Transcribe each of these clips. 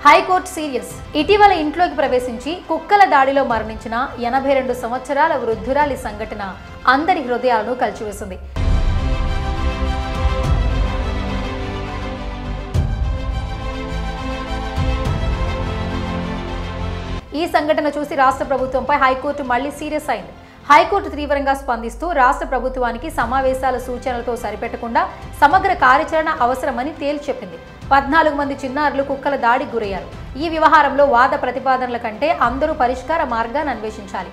High court serious. ఇటీవల ఇంట్లోకి ప్రవేశించి కుక్కల దాడిలో మరణించిన 82 సంవత్సరాల వృద్ధురాలి సంఘటన అందరి హృదయాలను కలిచివేసింది. ఈ సంఘటన చూసి రాష్ట్ర ప్రభుత్వంపై హైకోర్టు మళ్లీ సీరియస్ అయింది. హైకోర్టు తీవ్రంగా స్పందిస్తూ రాష్ట్ర ప్రభుత్వానికి సమావేశాల సూచనలతో సరిపెట్టకుండా సమగ్ర కార్యాచరణ అవసరమని తేల్చి చెప్పింది. 14 మంది చిన్నారులు కుక్కల దాడికి గురయ్యారు. ఈ వ్యవహారంలో వాద ప్రతిపాదనల కంటే అందరూ పరిష్కార మార్గాన్ని అన్వేషించాలి.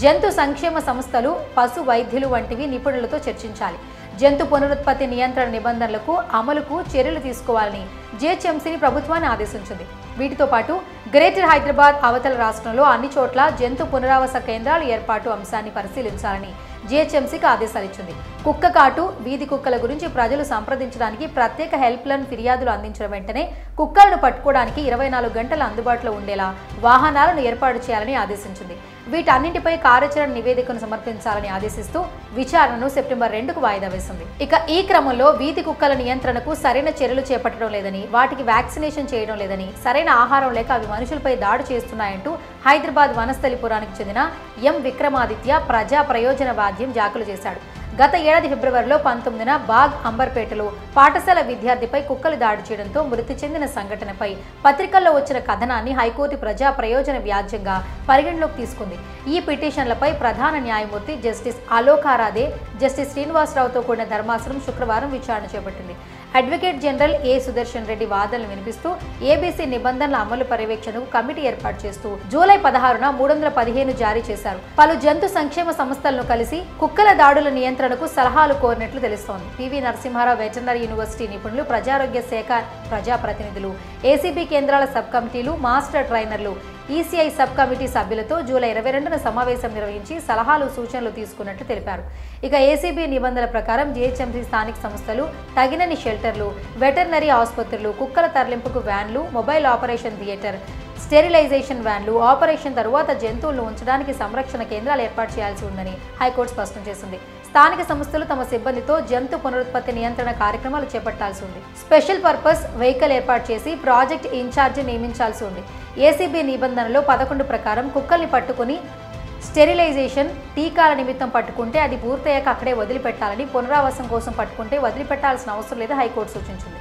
జంతు సంక్షేమ సంస్థలు, పశు వైద్యులు వంటివి నిపుణులతో చర్చించాలి. జంతు పునరుత్పత్తి నియంత్రణ నిబంధనలకు అమలుకు చర్యలు తీసుకోవాలని జీహెచ్ఎంసీని ప్రభుత్వాన్ని ఆదేశించింది. వీటితో పాటు గ్రేటర్ హైదరాబాద్, అవతల రాష్ట్రంలో అన్ని చోట్ల జంతు పునరావాస కేంద్రాల ఏర్పాటు అంశాన్ని పరిశీలించాలని జీహెచ్ఎంసీకి ఆదేశాలు ఇచ్చింది. కుక్క కాటు, వీధి కుక్కల గురించి ప్రజలు సంప్రదించడానికి ప్రత్యేక హెల్ప్ లైన్ ఫిర్యాదులు అందించిన వెంటనే కుక్కలను పట్టుకోవడానికి 24 గంటలు అందుబాటులో ఉండేలా వాహనాలను ఏర్పాటు చేయాలని ఆదేశించింది. వీటన్నింటిపై కార్యాచరణ నివేదికను సమర్పించాలని ఆదేశిస్తూ విచారణను సెప్టెంబర్ 2కు వాయిదా వేసింది. ఇక ఈ క్రమంలో వీధి కుక్కల నియంత్రణకు సరైన చర్యలు చేపట్టడం లేదని, వాటికి వ్యాక్సినేషన్ చేయడం లేదని, సరైన ఆహారం లేక అవి మనుషులపై దాడి చేస్తున్నాయంటూ హైదరాబాద్ వనస్థలిపురానికి చెందిన ఎం విక్రమాదిత్య ప్రజా ప్రయోజన వాద్యం దాఖలు చేశాడు. గత ఏడాది ఫిబ్రవరిలో 19న బాగ్ అంబర్పేటలో పాఠశాల విద్యార్థిపై కుక్కలు దాడి చేయడంతో మృతి చెందిన సంఘటనపై పత్రికల్లో వచ్చిన కథనాన్ని హైకోర్టు ప్రజా ప్రయోజన వ్యాజ్యంగా పరిగణలోకి తీసుకుంది. ఈ పిటిషన్లపై ప్రధాన న్యాయమూర్తి జస్టిస్ అలోక్ ఆరాధే, జస్టిస్ శ్రీనివాసరావుతో కూడిన ధర్మాసనం శుక్రవారం విచారణ చేపట్టింది. అడ్వకేట్ జనరల్ ఏ సుదర్శన్ రెడ్డి వాదనలు వినిపిస్తూ ఏబీసీ నిబంధనల అమలు పర్యవేక్షణకు కమిటీ ఏర్పాటు చేస్తూ జూలై 16న 315 జారీ చేశారు. పలు జంతు సంక్షేమ సంస్థలను కలిసి కుక్కల దాడుల నియంత్రణకు సలహాలు కోరినట్లు తెలుస్తోంది. పివి నరసింహారావు వెటర్నరీ యూనివర్సిటీ నిపుణులు, ప్రజారోగ్య శాఖ ప్రజాప్రతినిధులు, ఏసీబీ కేంద్రాల సబ్ కమిటీలు, మాస్టర్ ట్రైనర్లు, ఈసీఐ సబ్ కమిటీ సభ్యులతో జూలై 22న సమావేశం నిర్వహించి సలహాలు, సూచనలు తీసుకున్నట్లు తెలిపారు. ఇక ఏసీబీ నిబంధనల ప్రకారం జీహెచ్ఎంసీ స్థానిక సంస్థలు తగినన్ని షెల్టర్లు, వెటర్నరీ ఆసుపత్రులు, కుక్కల తరలింపుకు వ్యాన్లు, మొబైల్ ఆపరేషన్ థియేటర్, స్టెరిలైజేషన్ వ్యాన్లు, ఆపరేషన్ తరువాత జంతువులను ఉంచడానికి సంరక్షణ కేంద్రాలు ఏర్పాటు చేయాల్సి ఉందని హైకోర్టు స్పష్టం చేసింది. స్థానిక సంస్థలు తమ సిబ్బందితో జంతు పునరుత్పత్తి నియంత్రణ కార్యక్రమాలు చేపట్టాల్సి ఉంది. స్పెషల్ పర్పస్ వెహికల్ ఏర్పాటు చేసి ప్రాజెక్ట్ ఇన్ఛార్జి నియమించాల్సి ఉంది. ఏసీబీ నిబంధనలో 11 ప్రకారం కుక్కల్ని పట్టుకుని స్టెరిలైజేషన్, టీకాల నిమిత్తం పట్టుకుంటే అది పూర్తయ్యాక అక్కడే వదిలిపెట్టాలని, పునరావాసం కోసం పట్టుకుంటే వదిలిపెట్టాల్సిన అవసరం లేదని హైకోర్టు సూచించింది.